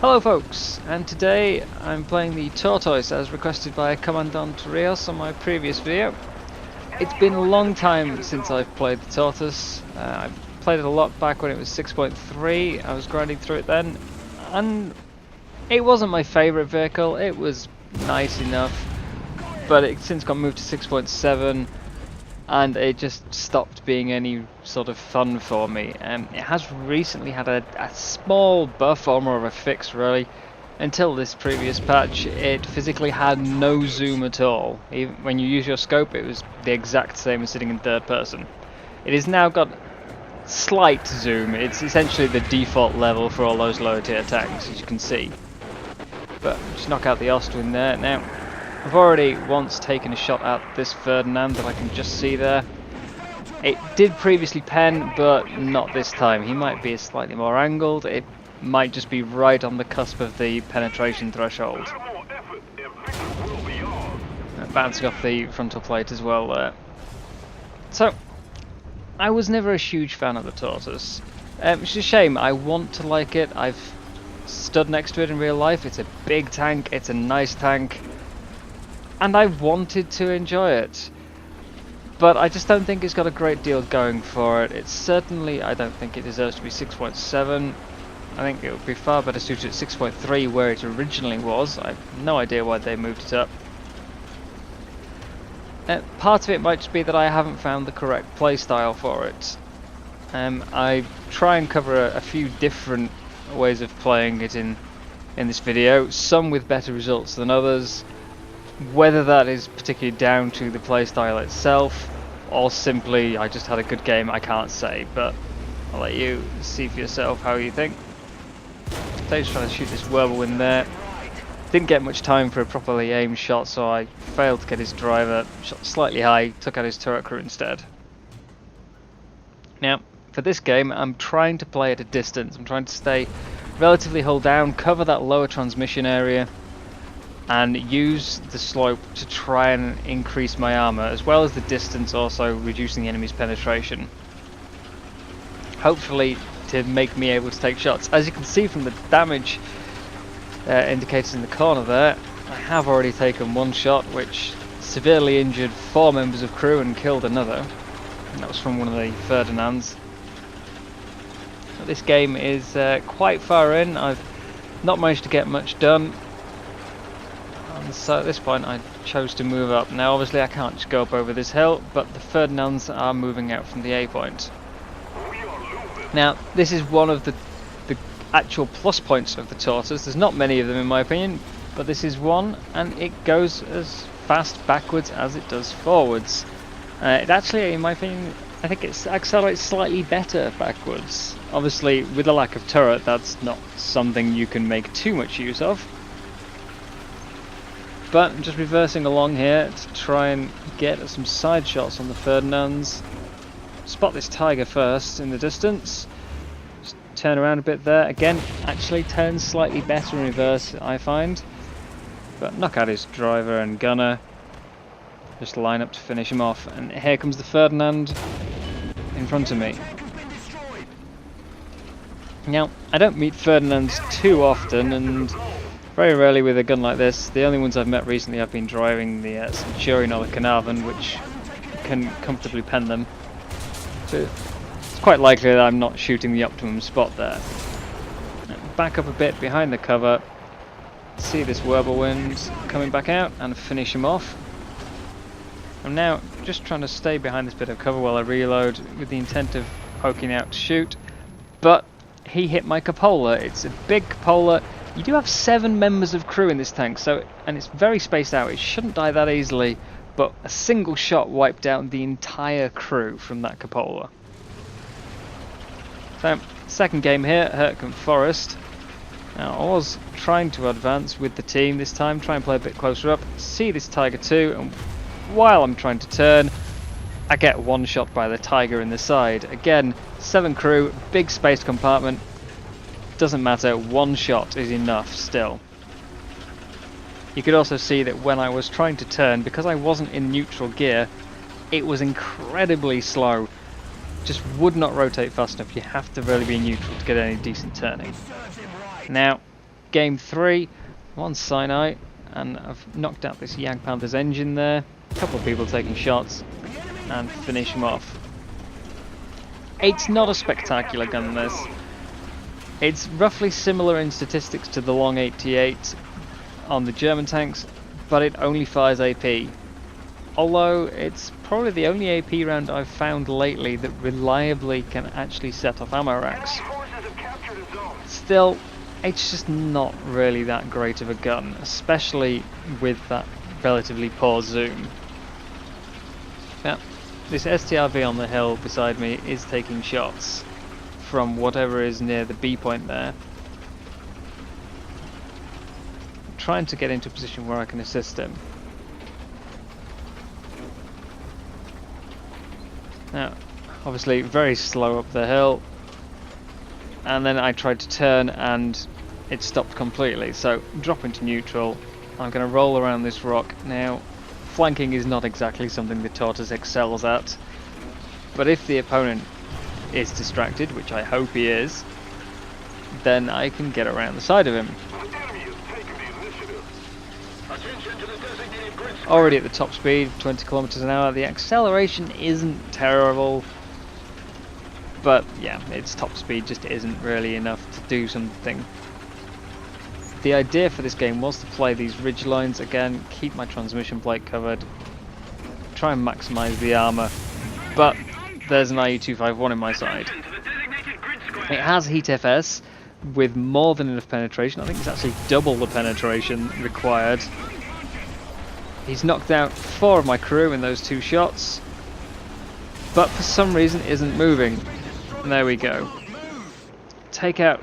Hello folks, and today I'm playing the Tortoise as requested by Commandant Rios on my previous video. It's been a long time since I've played the Tortoise. I played it a lot back when it was 6.3, I was grinding through it then, and it wasn't my favourite vehicle. It was nice enough, but it's since got moved to 6.7 and it just stopped being any sort of fun for me. It has recently had a small buff, or more of a fix really. Until this previous patch, it physically had no zoom at all. Even when you use your scope, it was the exact same as sitting in third person. It has now got slight zoom. It's essentially the default level for all those lower tier tanks, as you can see. But just knock out the Ostwin there. Now, I've already once taken a shot at this Ferdinand that I can just see there. It did previously pen, but not this time. He might be slightly more angled. It might just be right on the cusp of the penetration threshold. Bouncing off the frontal plate as well there. So, I was never a huge fan of the Tortoise. Which is a shame. I want to like it. I've stood next to it in real life. It's a big tank. It's a nice tank. And I wanted to enjoy it, but I just don't think it's got a great deal going for it. It's certainly, I don't think it deserves to be 6.7. I think it would be far better suited at 6.3 where it originally was. I have no idea why they moved it up. Part of it might just be that I haven't found the correct playstyle for it. I try and cover a few different ways of playing it in this video, some with better results than others. Whether that is particularly down to the playstyle itself, or simply I just had a good game, I can't say, but I'll let you see for yourself how you think. Dave's trying to shoot this whirlwind there. Didn't get much time for a properly aimed shot, so I failed to get his driver. Shot slightly high, took out his turret crew instead. Now, for this game, I'm trying to play at a distance. I'm trying to stay relatively hull down, cover that lower transmission area, and use the slope to try and increase my armor, as well as the distance, also reducing the enemy's penetration. Hopefully to make me able to take shots. As you can see from the damage indicators in the corner there, I have already taken one shot, which severely injured 4 members of crew and killed another. And that was from one of the Ferdinands. But this game is quite far in. I've not managed to get much done. So at this point I chose to move up. Now obviously I can't just go up over this hill, but the Ferdinands are moving out from the A point. Now this is one of the actual plus points of the Tortoise. There's not many of them in my opinion, but this is one, and it goes as fast backwards as it does forwards. It actually, in my opinion, I think it accelerates slightly better backwards. Obviously with a lack of turret, that's not something you can make too much use of. But I'm just reversing along here to try and get some side shots on the Ferdinands. Spot this Tiger first in the distance. Just turn around a bit there. Again, actually turns slightly better in reverse, I find. But knock out his driver and gunner. Just line up to finish him off. And here comes the Ferdinand in front of me. Now, I don't meet Ferdinands too often, and very rarely with a gun like this. The only ones I've met recently have been driving the Centurion or the Carnarvon, which can comfortably pen them. So it's quite likely that I'm not shooting the optimum spot there. Back up a bit behind the cover, see this whirlwind coming back out and finish him off. I'm now just trying to stay behind this bit of cover while I reload with the intent of poking out to shoot, but he hit my cupola. It's a big cupola. You do have 7 members of crew in this tank, and it's very spaced out. It shouldn't die that easily, but a single shot wiped out the entire crew from that cupola. So, second game here, Hurtcombe Forest. Now, I was trying to advance with the team this time, try and play a bit closer up, see this Tiger 2, and while I'm trying to turn, I get one shot by the Tiger in the side. Again, 7 crew, big spaced compartment. Doesn't matter, one shot is enough still. You could also see that when I was trying to turn, because I wasn't in neutral gear, it was incredibly slow. Just would not rotate fast enough. You have to really be neutral to get any decent turning. Now, game 3. I'm on Sinai, and I've knocked out this Jagdpanther's engine there. A couple of people taking shots, and finish him off. It's not a spectacular gun, this. It's roughly similar in statistics to the long 88 on the German tanks, but it only fires AP. Although it's probably the only AP round I've found lately that reliably can actually set off ammo racks. Still, it's just not really that great of a gun, especially with that relatively poor zoom. Now, this STRV on the hill beside me is taking shots from whatever is near the B point there. I'm trying to get into a position where I can assist him. Now, obviously very slow up the hill, and then I tried to turn and it stopped completely, so drop into neutral. I'm going to roll around this rock. Now, flanking is not exactly something the Tortoise excels at, but if the opponent is distracted, which I hope he is, then I can get around the side of him. Already at the top speed, 20 kilometers an hour. The acceleration isn't terrible, but yeah, its top speed just isn't really enough to do something. The idea for this game was to play these ridge lines again, keep my transmission plate covered, try and maximize the armor, but there's an IU-251 in my side. It has heat FS with more than enough penetration. I think it's actually double the penetration required. He's knocked out 4 of my crew in those 2 shots, but for some reason isn't moving. And there we go. Take out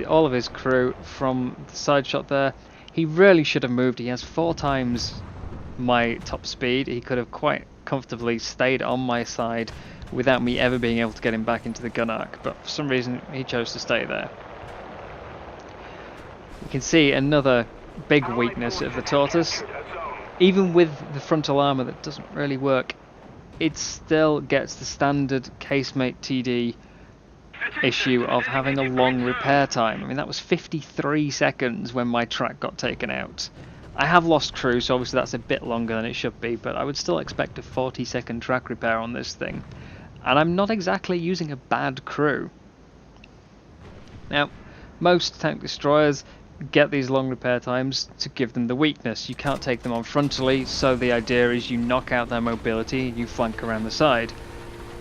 all of his crew from the side shot there. He really should have moved. He has 4 times my top speed. He could have quite comfortably stayed on my side without me ever being able to get him back into the gun arc, but for some reason he chose to stay there. You can see another big weakness of the Tortoise. Even with the frontal armor that doesn't really work, it still gets the standard casemate TD issue of having a long repair time. I mean, that was 53 seconds when my track got taken out. I have lost crew, so obviously that's a bit longer than it should be, but I would still expect a 40-second track repair on this thing. And I'm not exactly using a bad crew. Now, most tank destroyers get these long repair times to give them the weakness. You can't take them on frontally, so the idea is you knock out their mobility and you flank around the side.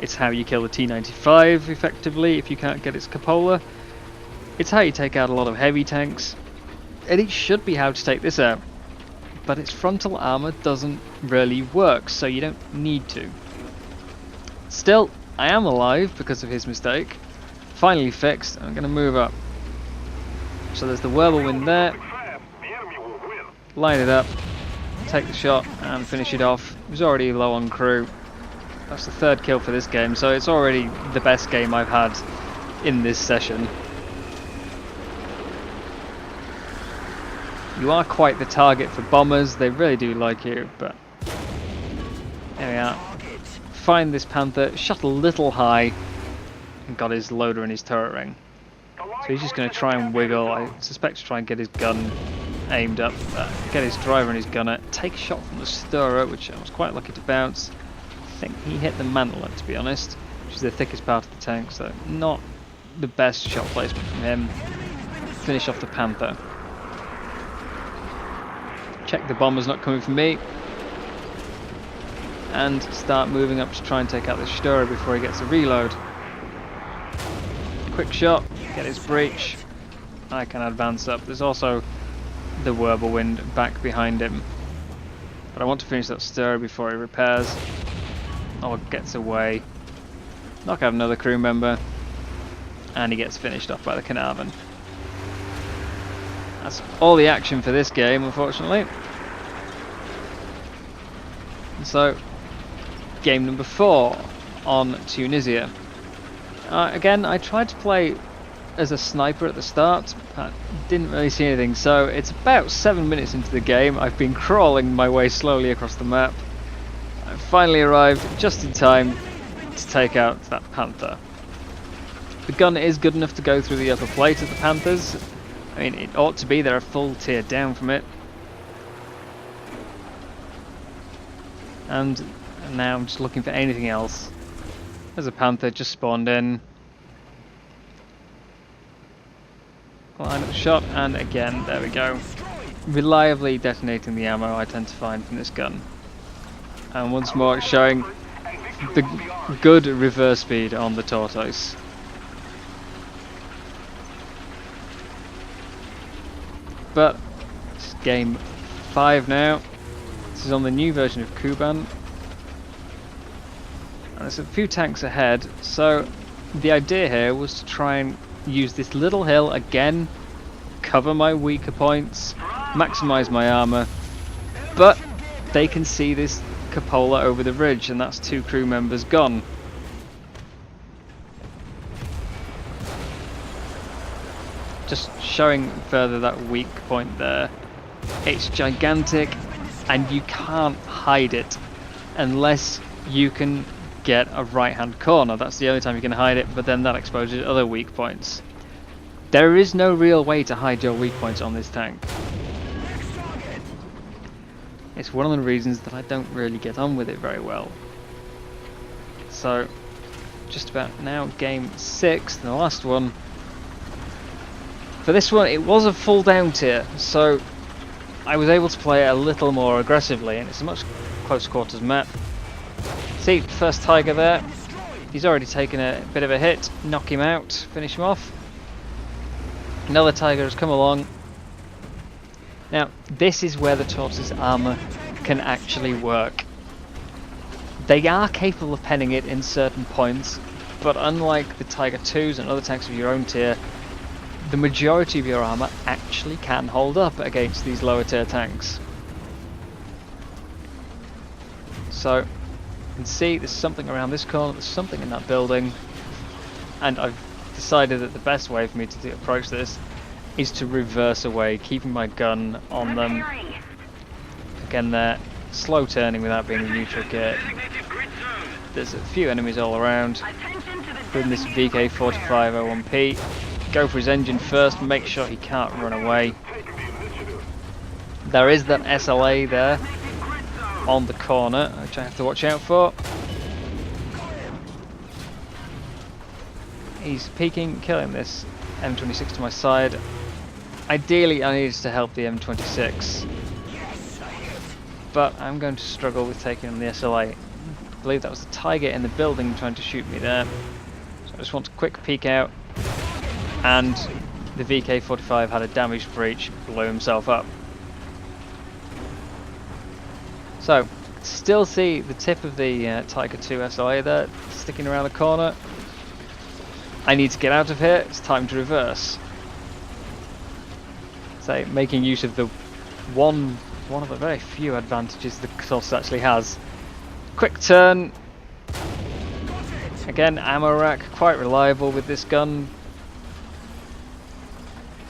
It's how you kill the T-95 effectively if you can't get its cupola. It's how you take out a lot of heavy tanks, and it should be how to take this out. But its frontal armor doesn't really work, so you don't need to. Still, I am alive because of his mistake. Finally fixed. I'm going to move up. So there's the whirlwind there. Line it up, take the shot and finish it off. It was already low on crew. That's the 3rd kill for this game, so it's already the best game I've had in this session. You are quite the target for bombers, they really do like you, but there we are. Find this Panther, shot a little high, and got his loader in his turret ring. So he's just going to try and wiggle, I suspect to try and get his gun aimed up, get his driver and his gunner, take a shot from the stirrer, which I was quite lucky to bounce. I think he hit the mantler, to be honest, which is the thickest part of the tank, so not the best shot placement from him. Finish off the Panther. Check the bomber's not coming from me, and start moving up to try and take out the stirrer before he gets a reload. Quick shot, get his breach. I can advance up. There's also the whirlwind back behind him, but I want to finish that stirrer before he repairs or gets away. Knock out another crew member, and he gets finished off by the Carnarvon. That's all the action for this game, unfortunately. And so, game number 4 on Tunisia. Again, I tried to play as a sniper at the start, but didn't really see anything, so it's about 7 minutes into the game. I've been crawling my way slowly across the map. I finally arrived just in time to take out that Panther. The gun is good enough to go through the upper plate of the Panthers, I mean, it ought to be they're a full tier down from it. And now I'm just looking for anything else. There's a panther just spawned in. Line up shot, and again, there we go. Reliably detonating the ammo I tend to find from this gun. And once more it's showing the good reverse speed on the Tortoise. But it's game 5 now. This is on the new version of Kuban. And there's a few tanks ahead, so the idea here was to try and use this little hill again, cover my weaker points, maximize my armor, but they can see this cupola over the ridge, and that's 2 crew members gone. Just showing further that weak point there. It's gigantic, and you can't hide it unless you can get a right-hand corner. That's the only time you can hide it, but then that exposes other weak points. There is no real way to hide your weak points on this tank. It's one of the reasons that I don't really get on with it very well. So, just about now, game 6, the last one. For this one, it was a full down tier, so I was able to play it a little more aggressively, and it's a much close quarters map. See, first Tiger there. He's already taken a bit of a hit. Knock him out, finish him off. Another Tiger has come along. Now, this is where the Tortoise's armor can actually work. They are capable of penning it in certain points, but unlike the Tiger 2s and other tanks of your own tier, the majority of your armor actually can hold up against these lower tier tanks. So, you can see there's something around this corner, there's something in that building, and I've decided that the best way for me to approach this is to reverse away, keeping my gun on them. Again, they're slow turning without being in neutral gear. There's a few enemies all around. With this VK4501P, go for his engine first, make sure he can't run away. There is that SLA there on the corner, which I have to watch out for. He's peeking, killing this M26 to my side. Ideally, I needed to help the M26, but I'm going to struggle with taking on the SLA. I believe that was the Tiger in the building trying to shoot me there. So I just want a quick peek out, and the VK45 had a damaged breach, blew himself up. So, still see the tip of the Tiger 2 SLA there, sticking around the corner. I need to get out of here, it's time to reverse. So, making use of the one of the very few advantages the Tortoise actually has. Quick turn. Again, ammo rack, quite reliable with this gun.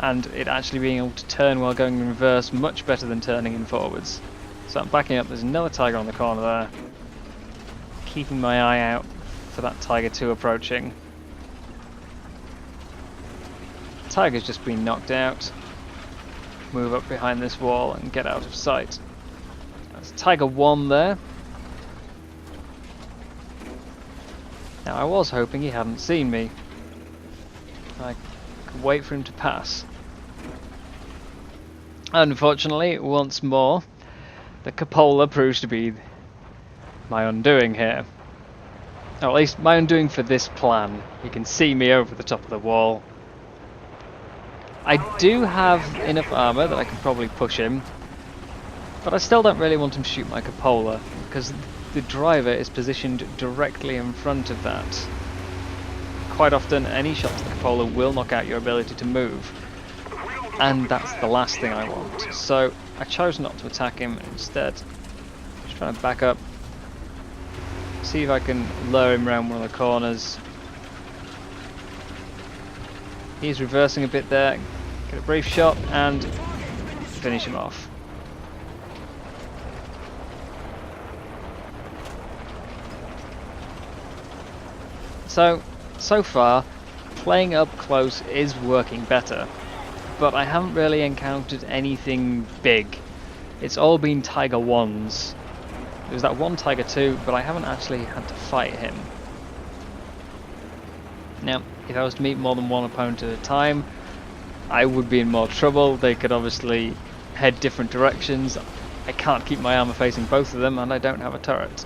And it actually being able to turn while going in reverse, much better than turning in forwards. So I'm backing up, there's another Tiger on the corner there. Keeping my eye out for that Tiger 2 approaching. Tiger's just been knocked out. Move up behind this wall and get out of sight. That's Tiger 1 there. Now I was hoping he hadn't seen me. I could wait for him to pass. Unfortunately, once more, the cupola proves to be my undoing here. Or at least my undoing for this plan. You can see me over the top of the wall. I do have enough armor that I can probably push him, but I still don't really want him to shoot my cupola, because the driver is positioned directly in front of that. Quite often, any shot to the cupola will knock out your ability to move, and that's the last thing I want. So I chose not to attack him, instead just trying to back up, see if I can lure him around one of the corners. He's reversing a bit there, get a brief shot and finish him off. So far, playing up close is working better. but I haven't really encountered anything big. It's all been Tiger 1s. There's that one Tiger 2, but I haven't actually had to fight him. Now, if I was to meet more than one opponent at a time, I would be in more trouble. They could obviously head different directions. I can't keep my armor facing both of them, and I don't have a turret.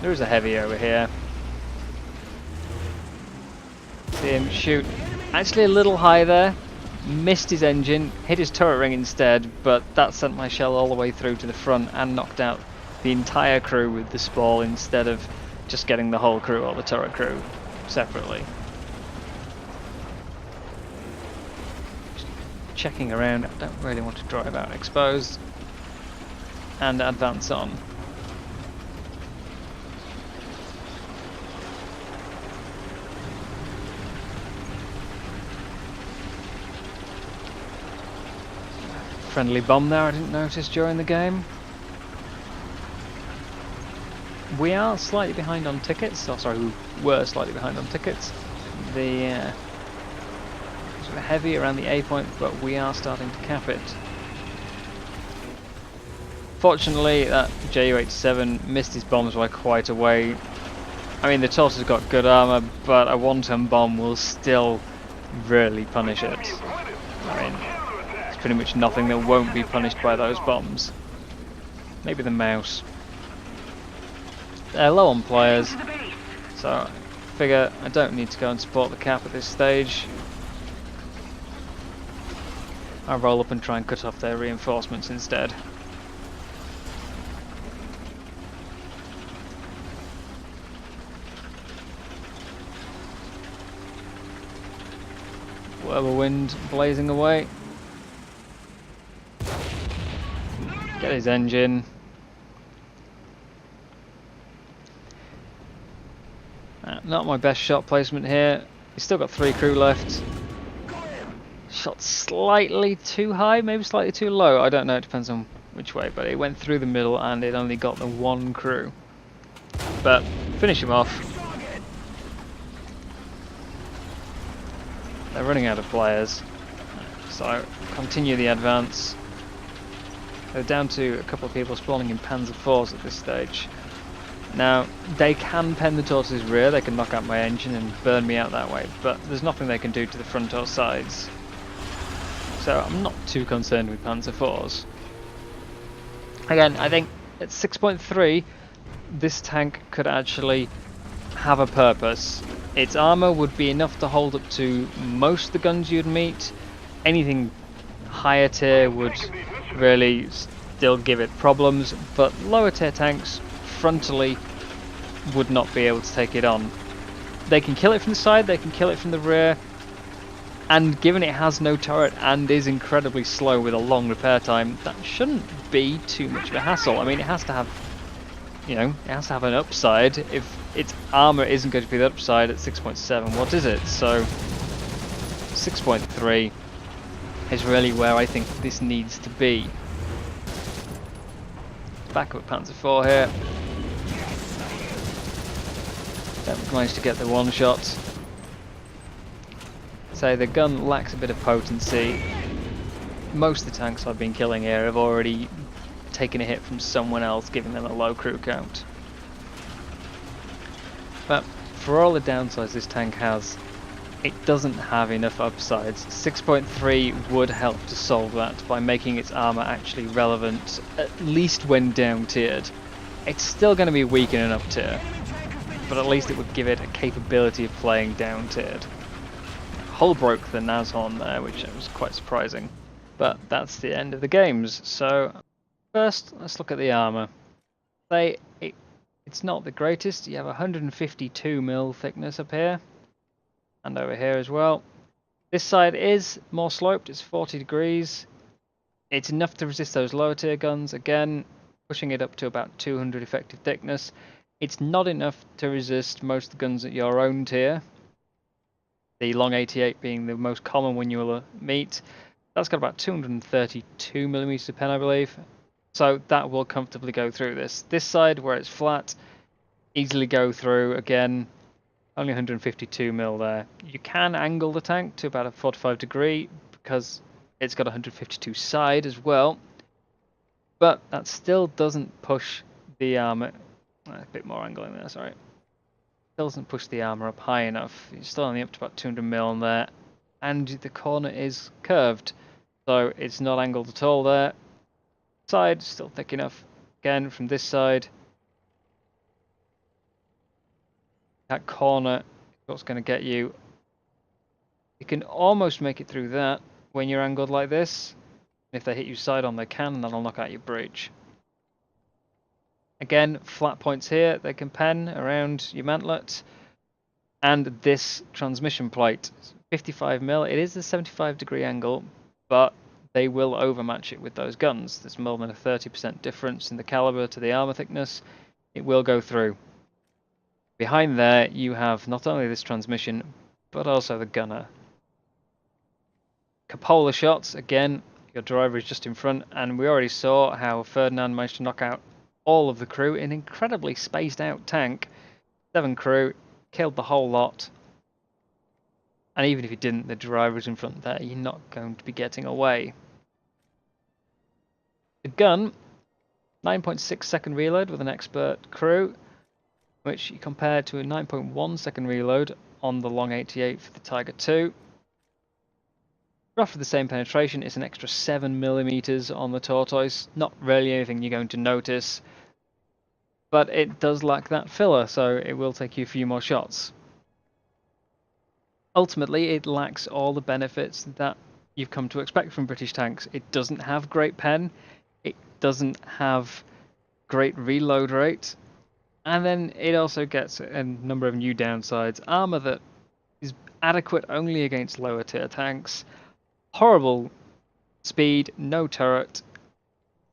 There is a heavy over here. See him shoot. Actually a little high there. Missed his engine, hit his turret ring instead, but that sent my shell all the way through to the front and knocked out the entire crew with the spall instead of just getting the whole crew or the turret crew separately. Just checking around, I don't really want to drive out exposed and advance on. Friendly bomb there I didn't notice during the game. We are slightly behind on tickets, oh sorry, we were slightly behind on tickets. The sort of heavy around the A point, but we are starting to cap it. Fortunately that Ju-87 missed his bombs by quite a way. I mean the Tortoise has got good armour, but a one-ton bomb will still really punish it. I mean, pretty much nothing that won't be punished by those bombs. Maybe the mouse. They're low on players, so I figure I don't need to go and support the cap at this stage. I'll roll up and try and cut off their reinforcements instead. Whirlwind blazing away. Get his engine. Not my best shot placement here. He's still got 3 crew left. Shot slightly too high, maybe slightly too low. I don't know, it depends on which way, but it went through the middle and it only got the 1 crew. But finish him off. They're running out of players. So continue the advance. They're down to a couple of people spawning in Panzer IVs at this stage. Now, they can pen the Tortoise's rear, they can knock out my engine and burn me out that way, but there's nothing they can do to the front or sides. So I'm not too concerned with Panzer IVs. Again, I think at 6.3, this tank could actually have a purpose. Its armour would be enough to hold up to most of the guns you'd meet. Anything higher tier would really still give it problems, but lower tier tanks frontally would not be able to take it on. They can kill it from the side, they can kill it from the rear, and given it has no turret and is incredibly slow with a long repair time, that shouldn't be too much of a hassle. I mean, it has to have, you know, it has to have an upside. If its armor isn't going to be the upside at 6.7, what is it? So 6.3 is really where I think this needs to be. Back up Panzer IV here. Don't manage to get the one shot. So the gun lacks a bit of potency. Most of the tanks I've been killing here have already taken a hit from someone else, giving them a low crew count. But for all the downsides this tank has, it doesn't have enough upsides. 6.3 would help to solve that by making its armor actually relevant, at least when down tiered. It's still going to be weak in an up tier, but at least it would give it a capability of playing down tiered. Hull broke the Nashorn there, which was quite surprising. But that's the end of the games. So first, let's look at the armor. It's not the greatest. You have 152mm thickness up here, and over here as well. This side is more sloped. It's 40 degrees. It's enough to resist those lower tier guns. Again, pushing it up to about 200 effective thickness. It's not enough to resist most of the guns at your own tier. The long 88 being the most common one you will meet. That's got about 232mm pen, I believe. So that will comfortably go through this. This side, where it's flat, easily go through. Again, only 152 mil there. You can angle the tank to about a 45 degree because it's got 152 side as well, but that still doesn't push the armor. A bit more angling there, sorry. Doesn't push the armor up high enough. You're still only up to about 200 mil on there, and the corner is curved, so it's not angled at all there. Side still thick enough. Again, from this side, that corner is what's going to get you. You can almost make it through that when you're angled like this. If they hit you side on, they can, and that'll knock out your bridge. Again, flat points here, they can pen around your mantlet. And this transmission plate, 55 mil. It is a 75 degree angle, but they will overmatch it with those guns. There's more than a 30% difference in the caliber to the armor thickness. It will go through. Behind there, you have not only this transmission, but also the gunner. Cupola shots, again, your driver is just in front, and we already saw how Ferdinand managed to knock out all of the crew in an incredibly spaced out tank. 7 crew, killed the whole lot. And even if he didn't, the driver's in front there, you're not going to be getting away. The gun, 9.6 second reload with an expert crew, which you compare to a 9.1 second reload on the Long 88 for the Tiger II. Roughly the same penetration, it's an extra 7mm on the Tortoise. Not really anything you're going to notice, but it does lack that filler, so it will take you a few more shots. Ultimately, it lacks all the benefits that you've come to expect from British tanks. It doesn't have great pen, it doesn't have great reload rate, and then it also gets a number of new downsides. Armor that is adequate only against lower tier tanks, horrible speed, no turret.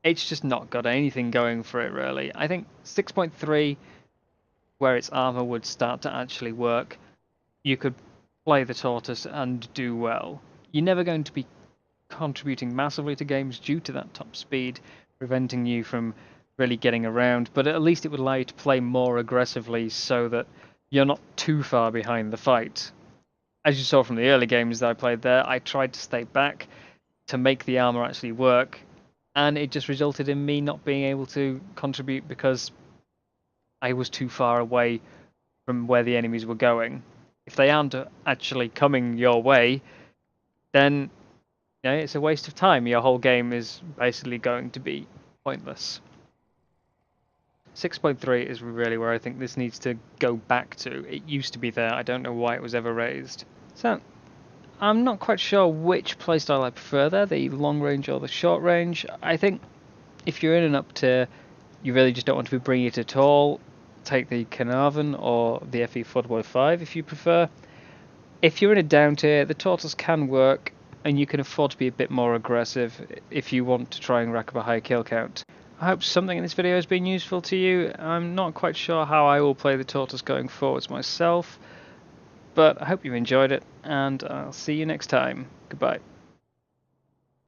It's just not got anything going for it, really. I think 6.3, where its armor would start to actually work, you could play the Tortoise and do well. You're never going to be contributing massively to games due to that top speed, preventing you from really getting around, but at least it would allow you to play more aggressively so that you're not too far behind the fight. As you saw from the early games that I played there, I tried to stay back to make the armor actually work, and it just resulted in me not being able to contribute because I was too far away from where the enemies were going. If they aren't actually coming your way, then it's a waste of time. Your whole game is basically going to be pointless. 6.3 is really where I think this needs to go back to. It used to be there. I don't know why it was ever raised. So, I'm not quite sure which playstyle I prefer there, the long range or the short range. I think if you're in an up tier, you really just don't want to be bringing it at all. Take the Carnarvon or the FE 4x5 if you prefer. If you're in a down tier, the Tortoise can work, and you can afford to be a bit more aggressive if you want to try and rack up a high kill count. I hope something in this video has been useful to you. I'm not quite sure how I will play the Tortoise going forwards myself, but I hope you enjoyed it, and I'll see you next time. Goodbye.